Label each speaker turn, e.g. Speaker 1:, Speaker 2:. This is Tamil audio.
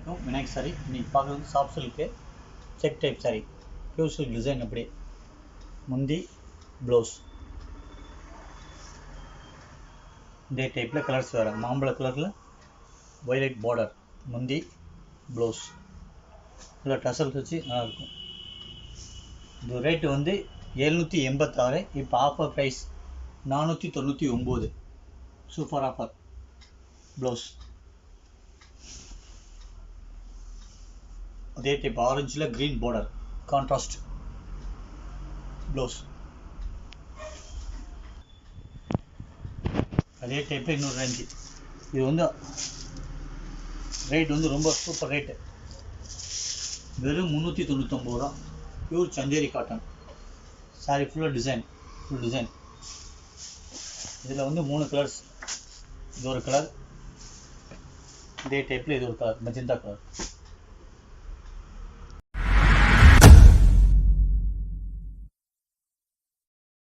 Speaker 1: வணக்கம் விநாயக் சாரி. இன்றைக்கி பார்க்குறது soft silk check type sari, pure silk design. அப்படி முந்தி ப்ளவுஸ் இதே டைப்பில் கலர்ஸ் வேறு. மாம்பழ கலரில் வயலட் பார்டர் முந்தி ப்ளவுஸ். இதில் டசல்ஸ் வச்சு நல்லாயிருக்கும். இது ரேட்டு வந்து 786. இப்போ offer price 499. Super offer. Blouse அதே டைப் ஆரஞ்சில் க்ரீன் பார்டர் கான்ட்ராஸ்ட் ப்ளவுஸ். அதே டைப்பில் இன்னொரு ரேஞ்சு. இது வந்து ரேட் வந்து ரொம்ப சூப்பர் ரேட்டு. வெறும் 399 ரூபா. Pure Chanderi cotton sorry. Full design. இதில் வந்து 3 கலர்ஸ். இது ஒரு கலர், இதே டைப்பில் இது ஒரு கலர் மெஜந்தா கலர்.